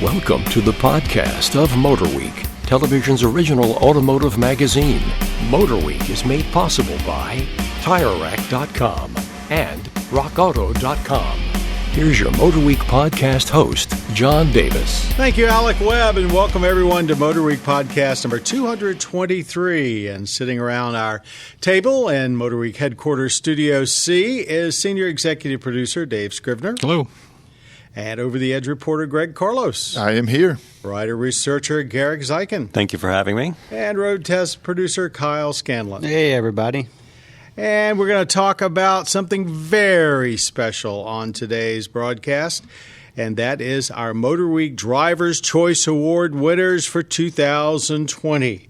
Welcome to the podcast of MotorWeek, television's original automotive magazine. MotorWeek is made possible by TireRack.com and RockAuto.com. Here's your MotorWeek podcast host, John Davis. Thank you, Alec Webb, and welcome everyone to MotorWeek podcast number 223. And sitting around our table in MotorWeek headquarters Studio C is senior executive producer Dave Scrivener. Hello. And over-the-edge reporter Greg Carlos. I am here. Writer-researcher Garrick Zeiken. Thank you for having me. And road test producer Kyle Scanlon. Hey, everybody. And we're going to talk about something very special on today's broadcast, and that is our MotorWeek Drivers Choice Award winners for 2020.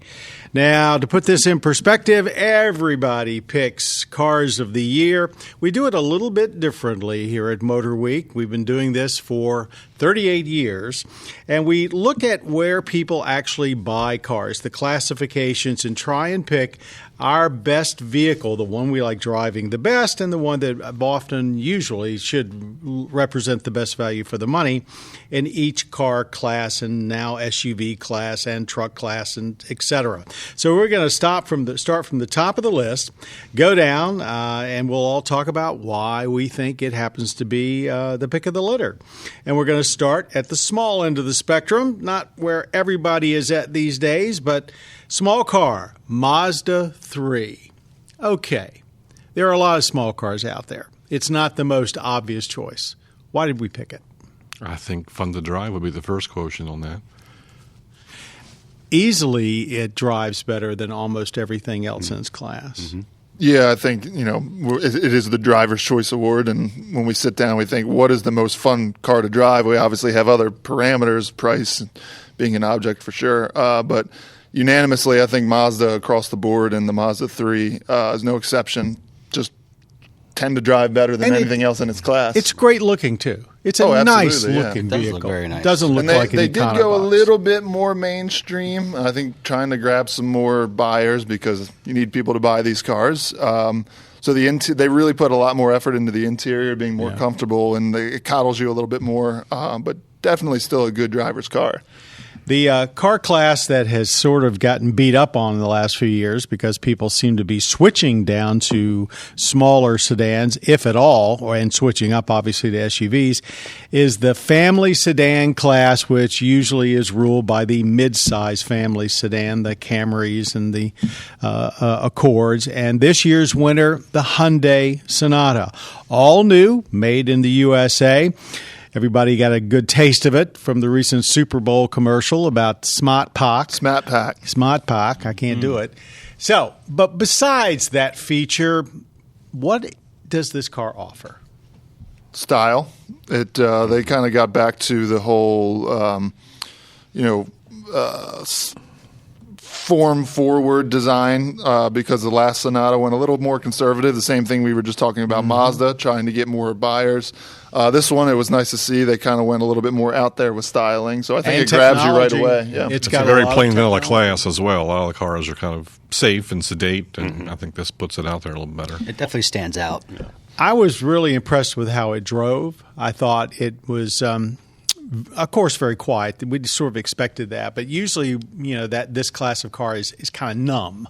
Now, to put this in perspective, everybody picks cars of the year. We do it a little bit differently here at MotorWeek. We've been doing this for 38 years, and we look at where people actually buy cars, the classifications, and try and pick our best vehicle, the one we like driving the best and the one that often usually should represent the best value for the money in each car class and now SUV class and truck class and et cetera. So we're going to start from the top of the list, go down, and we'll all talk about why we think it happens to be the pick of the litter. And we're going to start at the small end of the spectrum, not where everybody is at these days, but small car, Mazda 3. Okay, there are a lot of small cars out there. It's not the most obvious choice. Why did we pick it? I think fun to drive would be the first quotient on that. Easily, it drives better than almost everything else in its class. Mm-hmm. Yeah, I think, it is the Driver's Choice Award, and when we sit down, we think, what is the most fun car to drive? We obviously have other parameters, price being an object for sure, but unanimously, I think Mazda across the board and the Mazda 3 is no exception. Just tend to drive better than anything else in its class. It's great looking, too. It's a nice looking vehicle. It does look very nice. Doesn't look like an They did econobox. go a little bit more mainstream, I think, trying to grab some more buyers because you need people to buy these cars. So they really put a lot more effort into the interior, being more comfortable, and it coddles you a little bit more, but definitely still a good driver's car. The car class that has sort of gotten beat up on in the last few years because people seem to be switching down to smaller sedans, if at all, and switching up, obviously, to SUVs, is the family sedan class, which usually is ruled by the mid-size family sedan, the Camrys and the Accords. And this year's winner, the Hyundai Sonata. All new, made in the USA. Everybody got a good taste of it from the recent Super Bowl commercial about Smart Pack. I can't do it. So, but besides that feature, what does this car offer? Style. They kind of got back to the whole, form-forward design because the last Sonata went a little more conservative. The same thing we were just talking about Mazda, trying to get more buyers. This one, it was nice to see. They kind of went a little bit more out there with styling. So I think it grabs you right away. Yeah. It's got a very plain vanilla class as well. A lot of the cars are kind of safe and sedate, and I think this puts it out there a little better. It definitely stands out. Yeah. I was really impressed with how it drove. I thought it was of course, very quiet. We sort of expected that, but usually, that this class of car is kind of numb,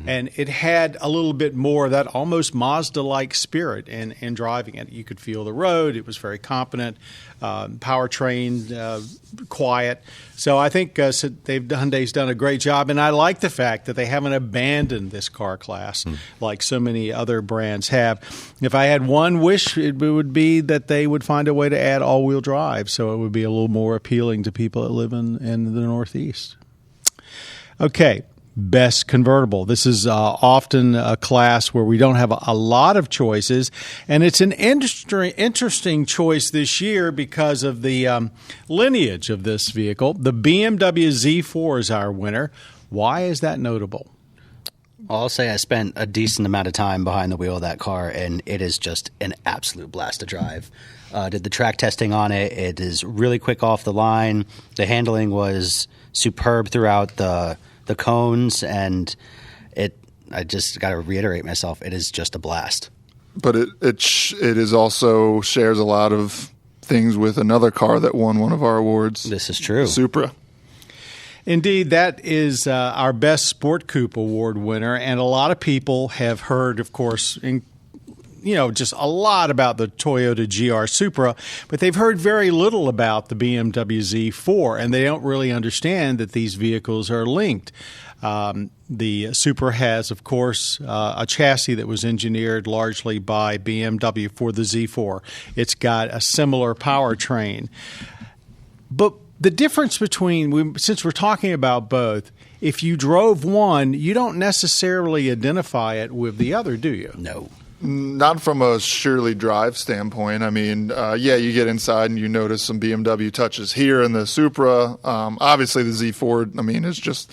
and it had a little bit more of that almost Mazda-like spirit in driving it. You could feel the road. It was very competent, powertrain, quiet. So I think Hyundai's done a great job, and I like the fact that they haven't abandoned this car class like so many other brands have. If I had one wish, it would be that they would find a way to add all-wheel drive, so it would be a little more appealing to people that live in the Northeast. Okay. Best convertible. This is often a class where we don't have a lot of choices, and it's an interesting choice this year because of the lineage of this vehicle. The BMW Z4 is our winner. Why is that notable? I'll say I spent a decent amount of time behind the wheel of that car, and it is just an absolute blast to drive. Did the track testing on it. It is really quick off the line. The handling was superb throughout the cones, and I just got to reiterate myself, it is just a blast. But it is also shares a lot of things with another car that won one of our awards. This is true. Supra. Indeed, that is our Best Sport Coupe Award winner, and a lot of people have heard, of course, just a lot about the Toyota GR Supra, but they've heard very little about the BMW Z4, and they don't really understand that these vehicles are linked. The Supra has, of course, a chassis that was engineered largely by BMW for the Z4. It's got a similar powertrain. But the difference between, since we're talking about both, if you drove one, you don't necessarily identify it with the other, do you? No. Not from a surely drive standpoint. I mean, you get inside and you notice some BMW touches here in the Supra. Obviously, the Z4, I mean, it's just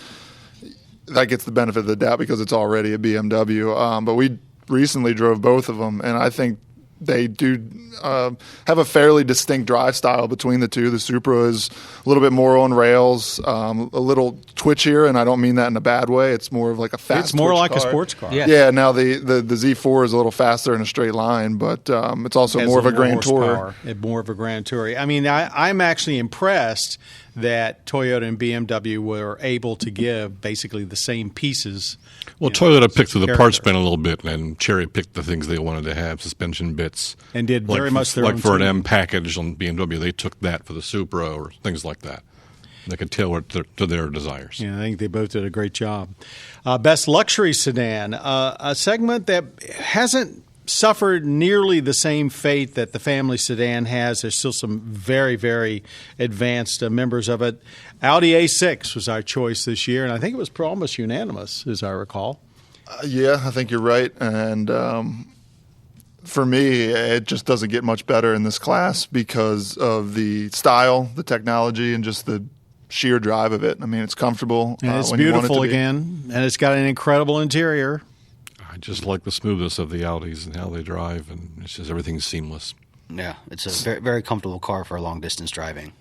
that gets the benefit of the doubt because it's already a BMW. But we recently drove both of them, and I think they do have a fairly distinct drive style between the two. The Supra is a little bit more on rails, a little twitchier, and I don't mean that in a bad way. It's more of like a fast. It's more twitch like car. a sports car. Yeah. Now the Z4 is a little faster in a straight line, but it's also more of a Grand Tourer. More of a Grand Tourer. I mean, I'm actually impressed that Toyota and BMW were able to give basically the same pieces. Well, Toyota picked through the parts bin a little bit and cherry-picked the things they wanted to have, suspension bits. And did very much their own Like for an tuning. M package on BMW, they took that for the Supra or things like that. They could tailor it to their desires. Yeah, I think they both did a great job. Best Luxury Sedan, a segment that hasn't suffered nearly the same fate that the family sedan has. There's still some very, very advanced members of it. Audi A6 was our choice this year, and I think it was almost unanimous, as I recall. I think you're right. And for me, it just doesn't get much better in this class because of the style, the technology, and just the sheer drive of it. I mean, it's comfortable. And it's when you want it beautiful to be. again, and it's got an incredible interior. I just like the smoothness of the Audis and how they drive, and it's just everything's seamless. Yeah, it's a very, very comfortable car for long-distance driving.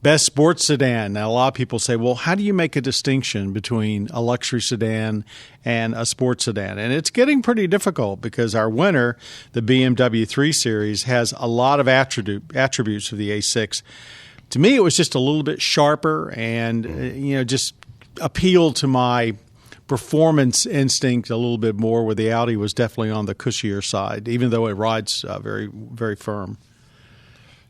Best sports sedan. Now, a lot of people say, well, how do you make a distinction between a luxury sedan and a sports sedan? And it's getting pretty difficult because our winner, the BMW 3 Series, has a lot of attributes of the A6. To me, it was just a little bit sharper and, just appealed to my performance instinct a little bit more, where the Audi was definitely on the cushier side, even though it rides very, very firm.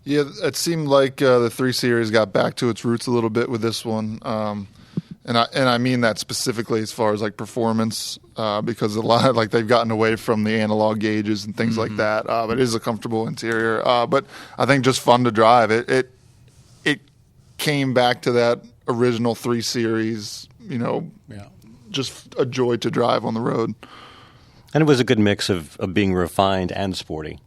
Yeah, it seemed like the 3 Series got back to its roots a little bit with this one, and I mean that specifically as far as like performance, because a lot like they've gotten away from the analog gauges and things like that. But it is a comfortable interior, but I think just fun to drive. It came back to that original 3 Series, just a joy to drive on the road. And it was a good mix of being refined and sporty.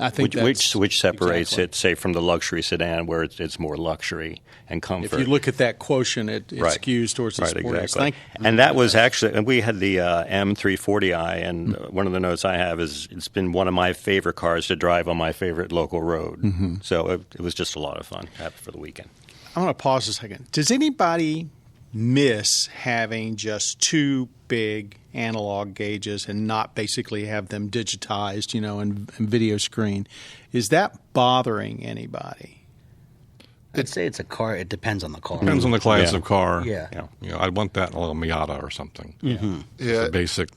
I think which separates exactly it, say, from the luxury sedan, where it's more luxury and comfort. If you look at that quotient, it Right. skews towards the Right, sporty. exactly. And that was actually, and we had the M340i, and one of the notes I have is it's been one of my favorite cars to drive on my favorite local road. So it was just a lot of fun to have for the weekend. I want to pause a second. Does anybody miss having just two big analog gauges and not basically have them digitized, and video screen? Is that bothering anybody? I'd say it's a car. It depends on the car. Depends on the class Yeah. of car. Yeah. I'd want that in a little Miata or something. Yeah, It's a basic,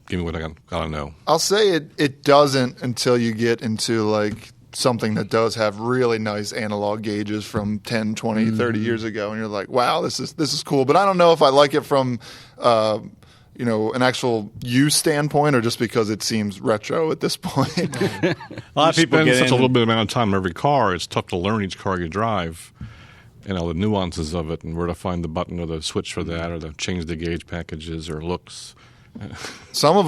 give me what I gotta know. I'll say it doesn't until you get into like something that does have really nice analog gauges from 10, 20, 30 years ago, and you're like, wow, this is cool. But I don't know if I like it from an actual use standpoint or just because it seems retro at this point. A lot of people Spend get such in, a little bit amount of time in every car. It's tough to learn each car you drive and all the nuances of it and where to find the button or the switch for that or to change the gauge packages or looks. Some of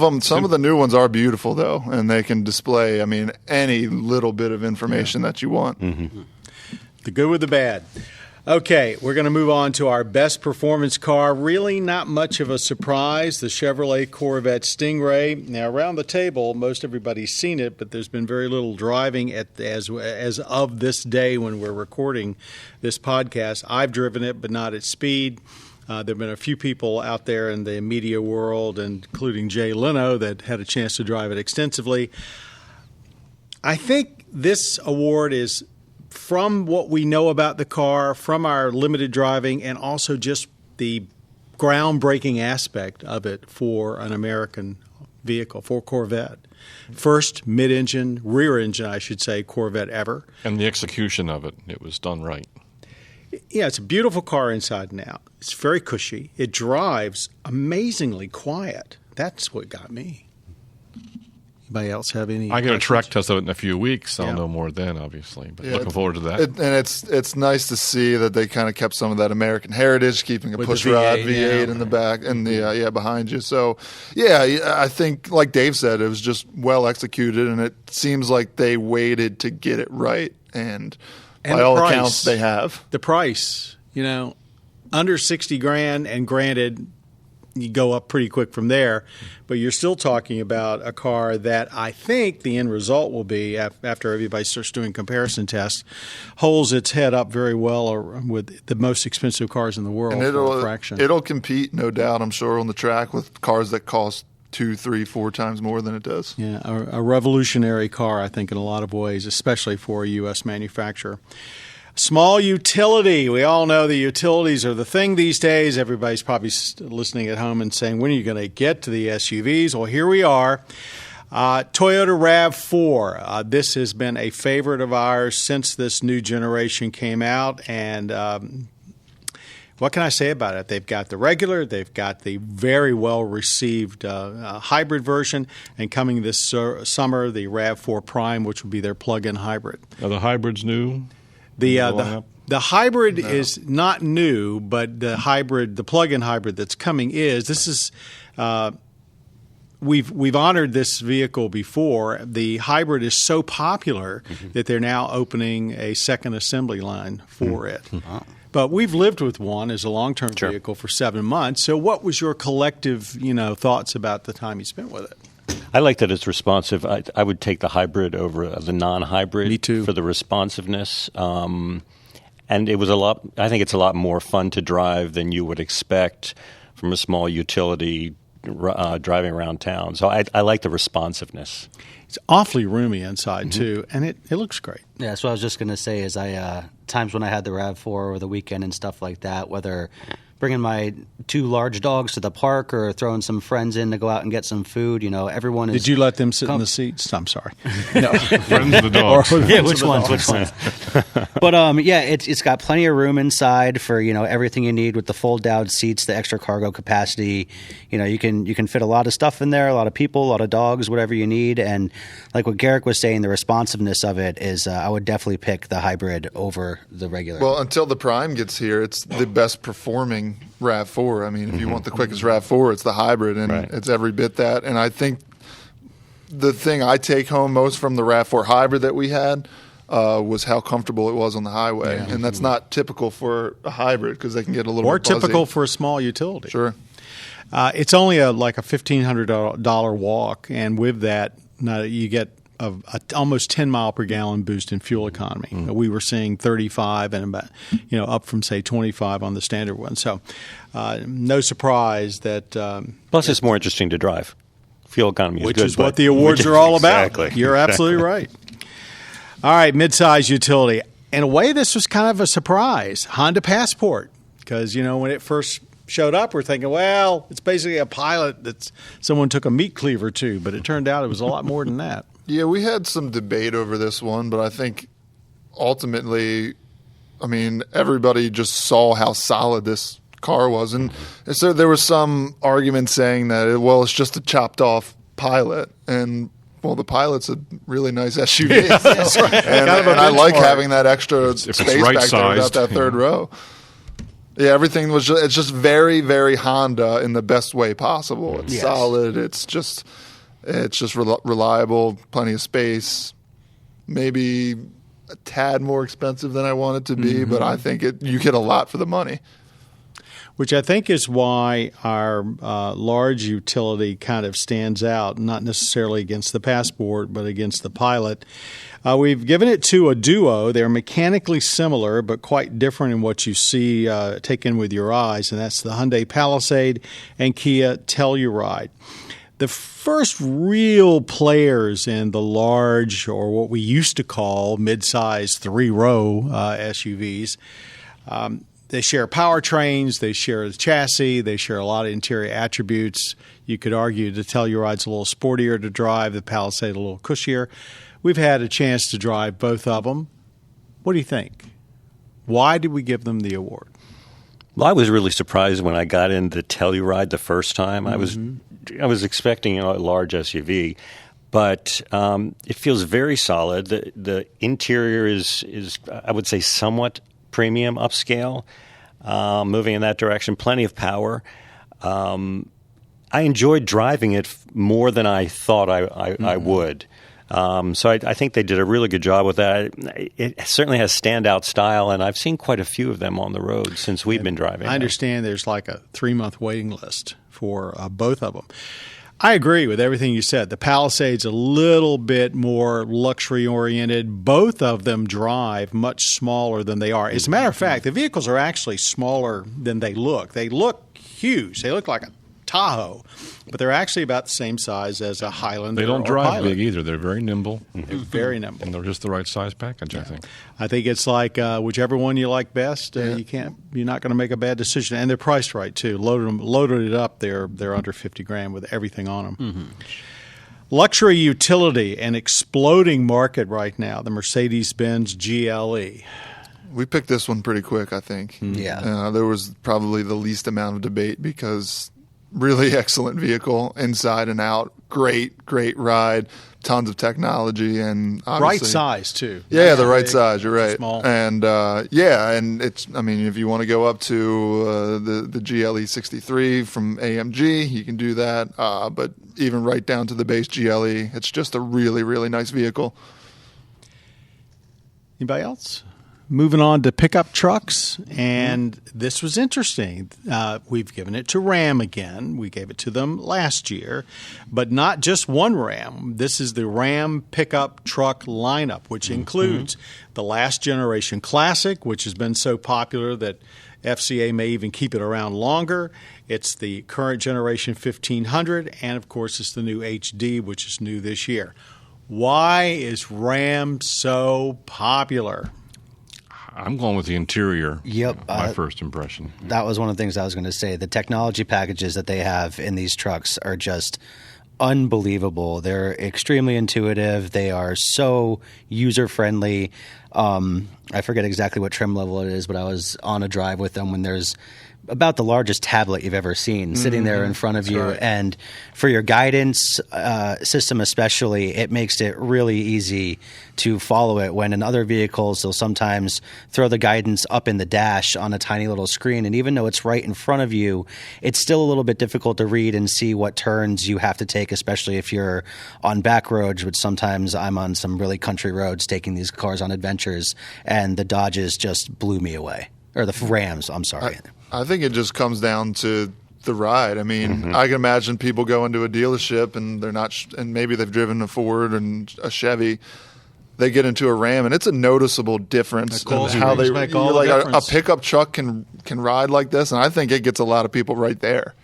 the new ones are beautiful though, and they can display, any little bit of information that you want. the good with the bad. Okay, we're going to move on to our best performance car. Really not much of a surprise, the Chevrolet Corvette Stingray. Now, around the table, most everybody's seen it, but there's been very little driving as of this day when we're recording this podcast. I've driven it, but not at speed. There have been a few people out there in the media world, including Jay Leno, that had a chance to drive it extensively. I think this award is from what we know about the car, from our limited driving, and also just the groundbreaking aspect of it for an American vehicle, for Corvette. First mid-engine, rear-engine, I should say, Corvette ever. And the execution of it, it was done right. Yeah, it's a beautiful car inside and out. It's very cushy. It drives amazingly quiet. That's what got me. Anybody else have any? I get a track test of it in a few weeks. I'll Yeah. know more then, obviously. But looking forward to that. And it's nice to see that they kind of kept some of that American heritage, keeping a With the push rod V8, V8 yeah. in the back and the behind you. So I think like Dave said, it was just well executed, and it seems like they waited to get it right. And by the all price. accounts, they have. The price, under $60,000, and granted, you go up pretty quick from there, but you're still talking about a car that I think the end result will be, after everybody starts doing comparison tests, holds its head up very well with the most expensive cars in the world And for a fraction. it'll compete, no doubt, I'm sure, on the track with cars that cost 2, 3, 4 times more than it does. Yeah, a revolutionary car, I think, in a lot of ways, especially for a U.S. manufacturer. Small utility. We all know the utilities are the thing these days. Everybody's probably listening at home and saying, when are you going to get to the SUVs? Well, here we are. Toyota RAV4. This has been a favorite of ours since this new generation came out. And what can I say about it? They've got the regular, they've got the very well-received hybrid version, and coming this summer, the RAV4 Prime, which will be their plug-in hybrid. Are the hybrids new? The hybrid is not new, but the plug-in hybrid that's coming is we've honored this vehicle before. The hybrid is so popular that they're now opening a second assembly line for it. But we've lived with one as a long-term vehicle for 7 months. So what was your collective, thoughts about the time you spent with it? I like that it's responsive. I would take the hybrid over the non-hybrid. Me too. For the responsiveness. And it was I think it's a lot more fun to drive than you would expect from a small utility driving around town. So I like the responsiveness. It's awfully roomy inside, too, and it looks great. Yeah, that's what I was just going to say is times when I had the RAV4 over the weekend and stuff like that, whether bringing my 2 large dogs to the park or throwing some friends in to go out and get some food, everyone is... Did you let them sit in the seats? I'm sorry. No. Friends of the dogs. Yeah, which ones? But it's got plenty of room inside for everything you need with the fold down seats, the extra cargo capacity. You can fit a lot of stuff in there, a lot of people, a lot of dogs, whatever you need. And like what Garrick was saying, the responsiveness of it is I would definitely pick the hybrid over the regular. Well, until the Prime gets here, it's the best performing RAV4. I mean, if you want the quickest RAV4, it's the hybrid, and it's every bit that. And I think the thing I take home most from the RAV4 hybrid that we had was how comfortable it was on the highway. Yeah. And that's not typical for a hybrid because they can get a little or bit buzzy. typical for a small utility. Sure. It's only like a $1,500 walk, and with that, you get a almost 10 mile per gallon boost in fuel economy. We were seeing 35 and about up from say 25 on the standard one. So no surprise that. Plus, it's more interesting to drive. Fuel economy is which good, is what the awards are all about. Exactly. You're absolutely right. All right, midsize utility. In a way, this was kind of a surprise. Honda Passport, because when it first showed up, we're thinking, well, it's basically a Pilot that someone took a meat cleaver to, but it turned out it was a lot more than that. Yeah, we had some debate over this one, but I think ultimately, everybody just saw how solid this car was. And so there was some argument saying that, it's just a chopped off Pilot. And, the Pilot's a really nice SUV. That's right. And I like having that extra space right back there about that third row. Yeah, everything was it's just very, very Honda in the best way possible. It's solid. It's just reliable, plenty of space. Maybe a tad more expensive than I want it to be, but I think you get a lot for the money. Which I think is why our large utility kind of stands out, not necessarily against the Passport, but against the Pilot. We've given it to a duo. They're mechanically similar, but quite different in what you see taken with your eyes, and that's the Hyundai Palisade and Kia Telluride. the first real players in the large, or what we used to call mid-size three-row SUVs. They share powertrains, they share the chassis, they share a lot of interior attributes. You could argue the Telluride's a little sportier to drive, the Palisade a little cushier. We've had a chance to drive both of them. What do you think? Why did we give them the award? Well, I was really surprised when I got in the Telluride the first time. I was expecting a large SUV, but it feels very solid. The interior is I would say somewhat premium upscale, moving in that direction. Plenty of power. I enjoyed driving it more than I thought I would. So I think they did a really good job with that. It certainly has standout style, and I've seen quite a few of them on the road since we've been driving. I understand there's like a 3-month waiting list for both of them. I agree with everything you said. The Palisade's a little bit more luxury-oriented. Both of them drive much smaller than they are. As a matter of fact, the vehicles are actually smaller than they look. They look huge. They look like a Tahoe, but they're actually about the same size as a Highlander. They don't drive Pilot. big either. They're very nimble. They're very nimble. And they're just the right size package, I think. I think it's like whichever one you like best. You're not going to make a bad decision, and they're priced right too. Loaded it up, they're under $50,000 with everything on them. Mm-hmm. Luxury utility, an exploding market right now. The Mercedes-Benz GLE. We picked this one pretty quick, I think. Yeah. There was probably the least amount of debate because really excellent vehicle, inside and out. Great ride. Tons of technology and right size too. Yeah, the right size. You're right. Small. And and it's. I mean, if you want to go up to the GLE 63 from AMG, you can do that. But even right down to the base GLE, it's just a really nice vehicle. Anybody else? Moving on to pickup trucks, and this was interesting. We've given it to Ram again. We gave it to them last year, but not just one Ram. This is the Ram pickup truck lineup, which includes the last generation Classic, which has been so popular that FCA may even keep it around longer. It's the current generation 1500, and of course it's the new HD, which is new this year. Why is Ram so popular? I'm going with the interior. Yep. My first impression. That was one of the things I was going to say. The technology packages that they have in these trucks are just unbelievable. They're extremely intuitive. They are so user-friendly. I forget exactly what trim level it is, but I was on a drive with them when there's about the largest tablet you've ever seen sitting there in front of you. Right. And for your guidance system especially, it makes it really easy to follow it. When in other vehicles, they'll sometimes throw the guidance up in the dash on a tiny little screen. And even though it's right in front of you, it's still a little bit difficult to read and see what turns you have to take, especially if you're on back roads, which sometimes I'm on some really country roads taking these cars on adventures, and the Dodges just blew me away. Or the Rams, I'm sorry. I think it just comes down to the ride. I mean, I can imagine people go into a dealership and they're not, and maybe they've driven a Ford and a Chevy. They get into a Ram, and it's a noticeable difference in how they make all like the a difference. pickup truck can ride like this, and I think it gets a lot of people right there.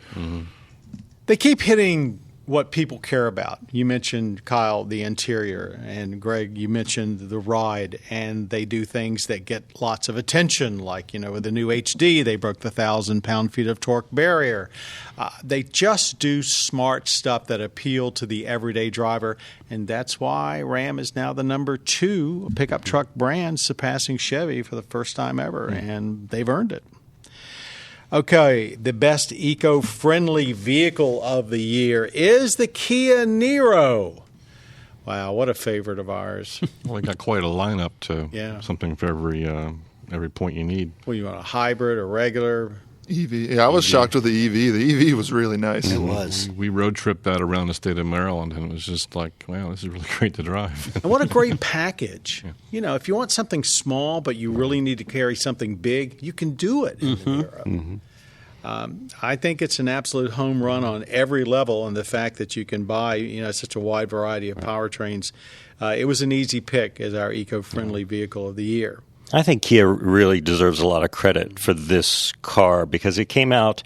They keep hitting what people care about. You mentioned, Kyle, the interior, and Greg, you mentioned the ride, and they do things that get lots of attention, like, with the new HD, they broke the 1,000 pound-feet of torque barrier. They just do smart stuff that appeal to the everyday driver, and that's why Ram is now the number 2 pickup truck brand, surpassing Chevy for the first time ever, and they've earned it. Okay, the best eco-friendly vehicle of the year is the Kia Niro. Wow, what a favorite of ours. Well, they got quite a lineup to something for every point you need. Well, you want a hybrid, a regular? EV. Yeah, I was shocked with the EV. The EV was really nice. It was. We road tripped that around the state of Maryland, and it was just like, wow, this is really great to drive. And what a great package. If you want something small but you really need to carry something big, you can do it in the Niro. I think it's an absolute home run on every level, and the fact that you can buy such a wide variety of powertrains, it was an easy pick as our eco-friendly vehicle of the year. I think Kia really deserves a lot of credit for this car because it came out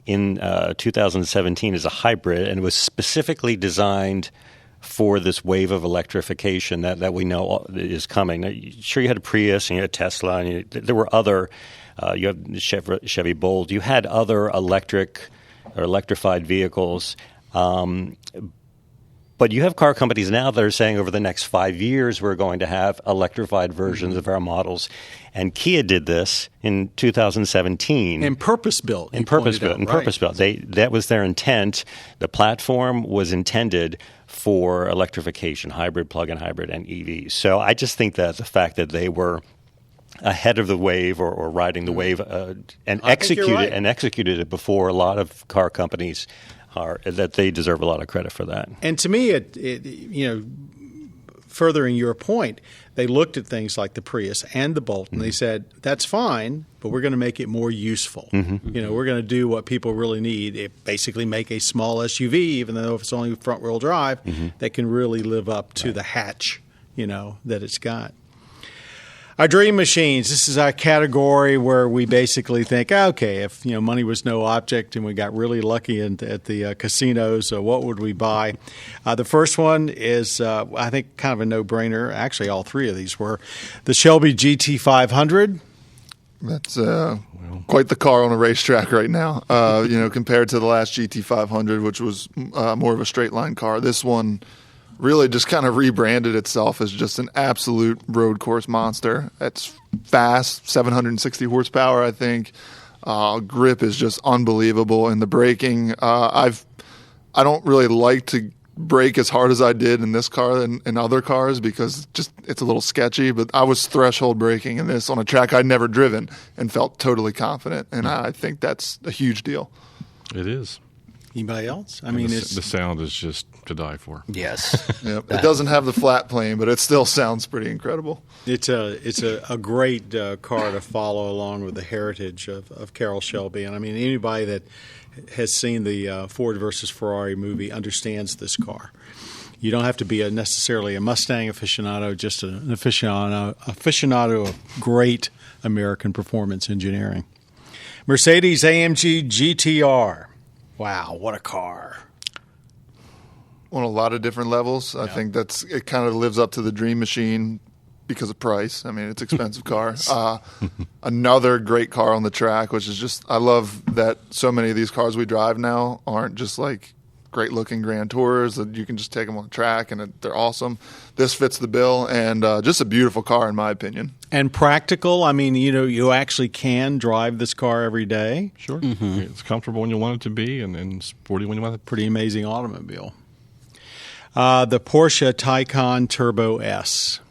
in 2017 is a hybrid, and it was specifically designed for this wave of electrification that we know is coming. Now, sure, you had a Prius and you had Tesla, and there were other. You have Chevy Bolt. You had other electric or electrified vehicles. But you have car companies now that are saying over the next 5 years we're going to have electrified versions of our models. And Kia did this in 2017. And purpose-built. Purpose-built. That was their intent. The platform was intended for electrification, hybrid, plug-in hybrid, and EVs. So I just think that the fact that they were ahead of the wave or riding the wave and executed it before a lot of car companies that they deserve a lot of credit for that. And to me, furthering your point, they looked at things like the Prius and the Bolt, and they said, that's fine, but we're going to make it more useful. We're going to do what people really need. Basically make a small SUV, even though if it's only front-wheel drive, that can really live up to the hatch, that it's got. Our dream machines, this is our category where we basically think, okay, if money was no object and we got really lucky at the casinos, what would we buy? The first one is, I think, kind of a no-brainer. Actually, all three of these were. The Shelby GT500. That's quite the car on a racetrack right now, compared to the last GT500, which was more of a straight-line car. This one really just kind of rebranded itself as just an absolute road course monster. It's fast, 760 horsepower, I think. Grip is just unbelievable, and the braking. I don't really like to brake as hard as I did in this car than in other cars because it's a little sketchy. But I was threshold braking in this on a track I'd never driven and felt totally confident, and I think that's a huge deal. It is. Anybody else? The sound is just to die for. Yes. Yep. It doesn't have the flat plane, but it still sounds pretty incredible. It's a great car to follow along with the heritage of Carroll Shelby. And anybody that has seen the Ford versus Ferrari movie understands this car. You don't have to be necessarily a Mustang aficionado, just an aficionado of great American performance engineering. Mercedes-AMG GTR. Wow, what a car. On a lot of different levels. I think it kind of lives up to the dream machine because of price. It's an expensive car. Another great car on the track, which is just, I love that so many of these cars we drive now aren't just like great looking Grand Tours that you can just take them on the track and they're awesome. This fits the bill and just a beautiful car in my opinion. And practical. You actually can drive this car every day. Sure. It's comfortable when you want it to be and sporty when you want it. Pretty amazing automobile. The Porsche Taycan Turbo S.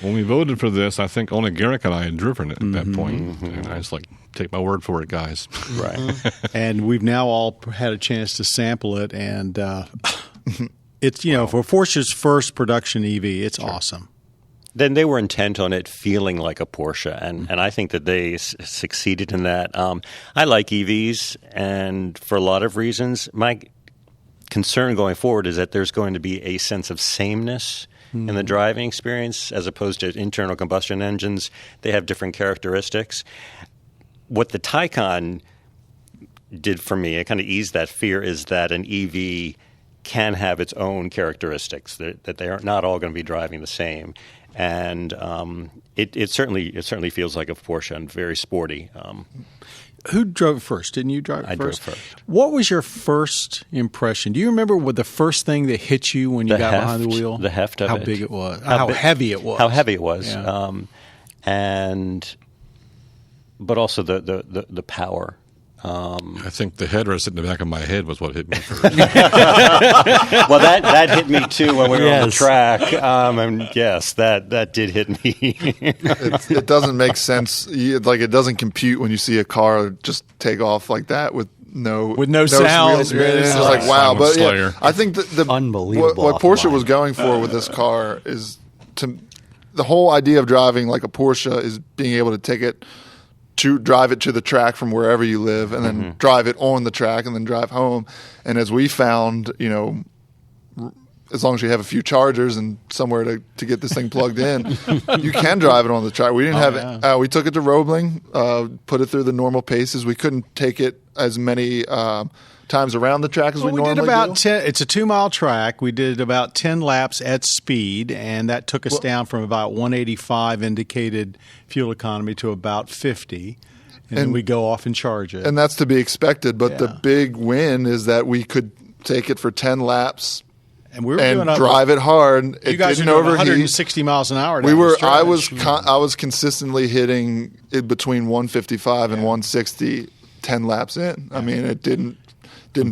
When we voted for this, I think only Garrick and I had driven it at that point. And I was like, take my word for it, guys. Right. And we've now all had a chance to sample it. And it's, for Porsche's first production EV, it's awesome. Then they were intent on it feeling like a Porsche, and I think that they succeeded in that. I like EVs, and for a lot of reasons. My concern going forward is that there's going to be a sense of sameness in the driving experience as opposed to internal combustion engines. They have different characteristics. What the Taycan did for me, it kind of eased that fear, is that an EV can have its own characteristics, that they are not all going to be driving the same. And it certainly feels like a Porsche and very sporty. Who drove first? Didn't you drive first? I drove first. What was your first impression? Do you remember what the first thing that hit you when you got behind the wheel? The heft of how it. How big it was. How heavy it was. How heavy it was. Yeah. But also the power. I think the headrest in the back of my head was what hit me first. Well, that hit me too when we were on the track. And yes, that did hit me. It doesn't make sense. It doesn't compute when you see a car just take off like that with no sound. It's just like wow. But yeah, I think the unbelievable. What Porsche was going for with this car is the whole idea of driving like a Porsche is being able to take it. To drive it to the track from wherever you live and then drive it on the track and then drive home. And as we found, as long as you have a few chargers and somewhere to get this thing plugged in, you can drive it on the track. We didn't we took it to Roebling, put it through the normal paces. We couldn't take it as many times around the track as we normally did about do. 10. It's a 2-mile track. We did about 10 laps at speed, and that took us down from about 185 indicated fuel economy to about 50. And then we go off and charge it. And that's to be expected. But the big win is that we could take it for 10 laps and we were drive it hard. You guys didn't are doing overheat. 160 miles an hour. I was consistently hitting it between 155 and 160 10 laps in. I mean, it didn't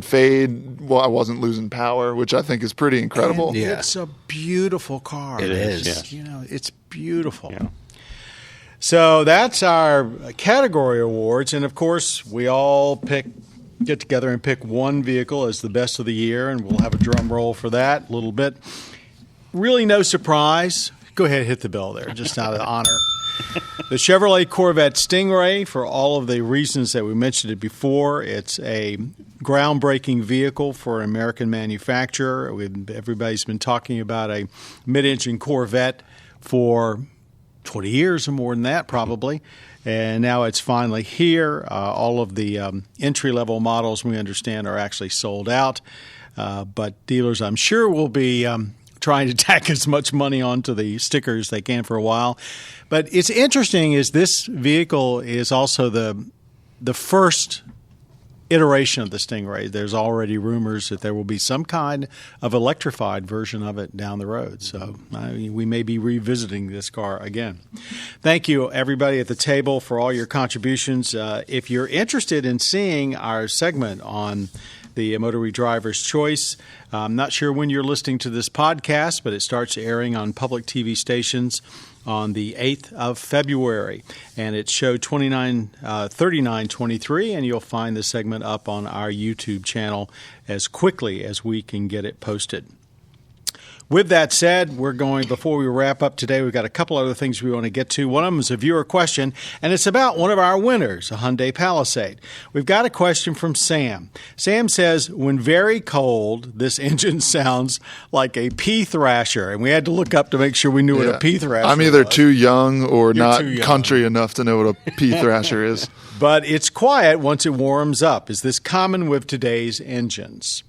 fade. Well, I wasn't losing power, which I think is pretty incredible. And it's a beautiful car. It is. Yes. It's beautiful. Yeah. So that's our category awards, and of course, we all get together and pick one vehicle as the best of the year, and we'll have a drum roll for that a little bit. Really no surprise. Go ahead and hit the bell there, just out of honor. The Chevrolet Corvette Stingray, for all of the reasons that we mentioned it before. It's a groundbreaking vehicle for an American manufacturer. Everybody's been talking about a mid-engine Corvette for 20 years or more than that, probably. And now it's finally here. All of the entry-level models, we understand, are actually sold out. But dealers, I'm sure, will be trying to tack as much money onto the stickers as they can for a while. But it's interesting is this vehicle is also the first iteration of the Stingray. There's already rumors that there will be some kind of electrified version of it down the road. So we may be revisiting this car again. Thank you, everybody at the table, for all your contributions. If you're interested in seeing our segment on the MotorWeek Drivers Choice, I'm not sure when you're listening to this podcast, but it starts airing on public TV stations on the 8th of February. And it's show 3923, and you'll find the segment up on our YouTube channel as quickly as we can get it posted. With that said, before we wrap up today, we've got a couple other things we want to get to. One of them is a viewer question, and it's about one of our winners, a Hyundai Palisade. We've got a question from Sam. Sam says, when very cold, this engine sounds like a pea thrasher, and we had to look up to make sure we knew what a pea thrasher was. I'm either too young or not country enough to know what a pea thrasher is. But it's quiet once it warms up. Is this common with today's engines?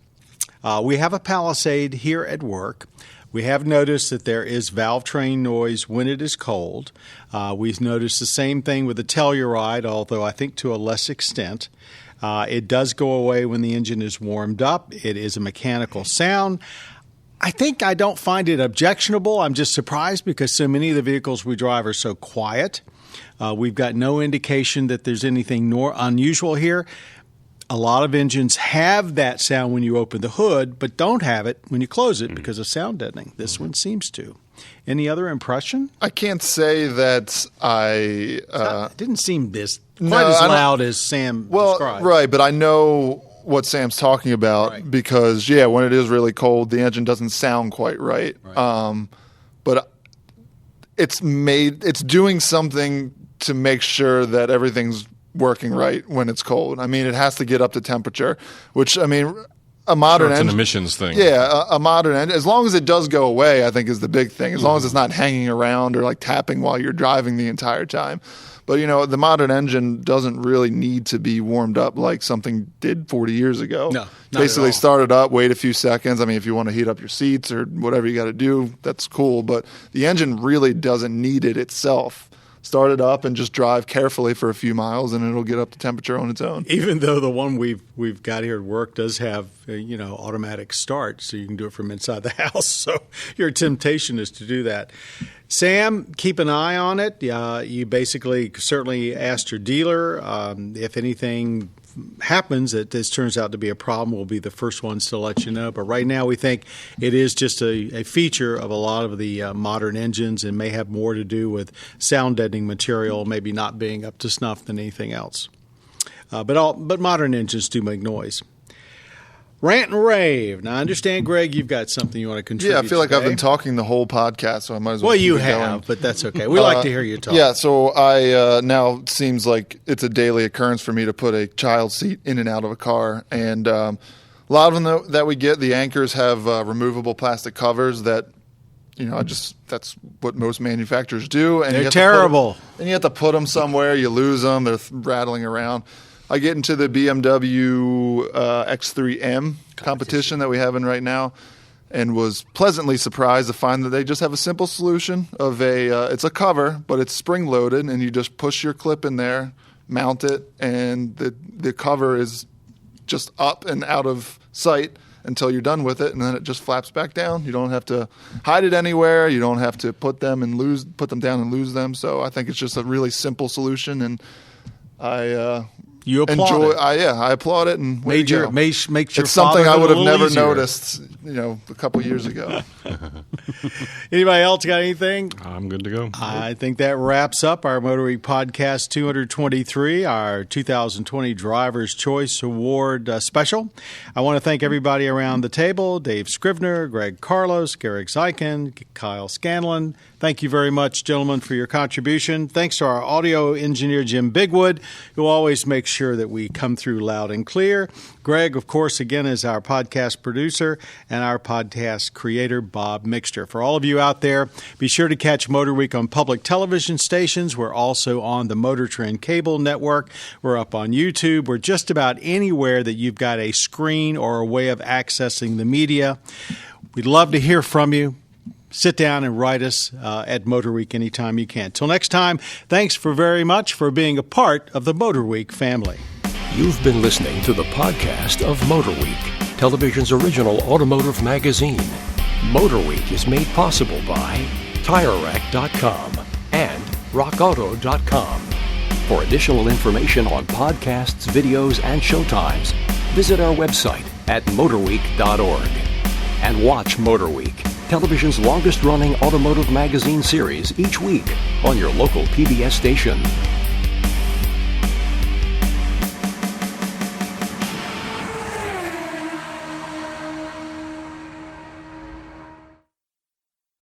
We have a Palisade here at work. We have noticed that there is valve train noise when it is cold. We've noticed the same thing with the Telluride, although I think to a less extent. It does go away when the engine is warmed up. It is a mechanical sound. I don't find it objectionable. I'm just surprised because so many of the vehicles we drive are so quiet. We've got no indication that there's anything unusual here. A lot of engines have that sound when you open the hood, but don't have it when you close it because of sound deadening. This one seems to. Any other impression? I can't say that it didn't seem quite as loud as Sam described. Right, but I know what Sam's talking about because, when it is really cold, the engine doesn't sound quite right. But it's doing something to make sure that everything's working right when it's cold. I mean, it has to get up to temperature, which, I mean, a modern it's engine. an emissions thing. Yeah, a modern engine, as long as it does go away, I think is the big thing. As long as it's not hanging around or like tapping while you're driving the entire time. But, the modern engine doesn't really need to be warmed up like something did 40 years ago. No, basically start it up, wait a few seconds. I mean, if you want to heat up your seats or whatever you got to do, that's cool. But the engine really doesn't need it itself. Start it up and just drive carefully for a few miles, and it'll get up to temperature on its own. Even though the one we've got here at work does have automatic start, so you can do it from inside the house. So your temptation is to do that. Sam, keep an eye on it. You basically certainly asked your dealer if anything happens that this turns out to be a problem, we'll be the first ones to let you know. But right now we think it is just a feature of a lot of the modern engines and may have more to do with sound deadening material maybe not being up to snuff than anything else. But modern engines do make noise. Rant and rave. Now, I understand, Greg, you've got something you want to contribute. Yeah, I feel like today. I've been talking the whole podcast, so I might as well. Well, you keep it have, going. but that's okay. We like to hear you talk. Yeah, so I now it seems like it's a daily occurrence for me to put a child seat in and out of a car, and A lot of them that we get, the anchors have removable plastic covers that, that's what most manufacturers do. And they're terrible. And you have to put them somewhere. You lose them. They're rattling around. I get into the BMW X3M competition that we have in right now, and was pleasantly surprised to find that they just have a simple solution of it's a cover, but it's spring-loaded, and you just push your clip in there, mount it, and the cover is just up and out of sight until you're done with it, and then it just flaps back down. You don't have to hide it anywhere. You don't have to put them down and lose them. So I think it's just a really simple solution, and you applaud it. I applaud it, and makes your it's something I would have never noticed, a couple years ago. Anybody else got anything? I'm good to go. I think that wraps up our MotorWeek Podcast 223, our 2020 Drivers Choice Award special. I want to thank everybody around the table: Dave Scrivener, Greg Carlos, Garrick Zeiken, Kyle Scanlon. Thank you very much, gentlemen, for your contribution. Thanks to our audio engineer, Jim Bigwood, who always makes sure that we come through loud and clear. Greg, of course, again, is our podcast producer, and our podcast creator, Bob Mixter. For all of you out there, be sure to catch MotorWeek on public television stations. We're also on the Motor Trend Cable Network. We're up on YouTube. We're just about anywhere that you've got a screen or a way of accessing the media. We'd love to hear from you. Sit down and write us at MotorWeek anytime you can. Till next time, thanks very much for being a part of the MotorWeek family. You've been listening to the podcast of MotorWeek, television's original automotive magazine. MotorWeek is made possible by TireRack.com and RockAuto.com. For additional information on podcasts, videos, and showtimes, visit our website at MotorWeek.org. And watch MotorWeek, television's longest-running automotive magazine series, each week on your local PBS station.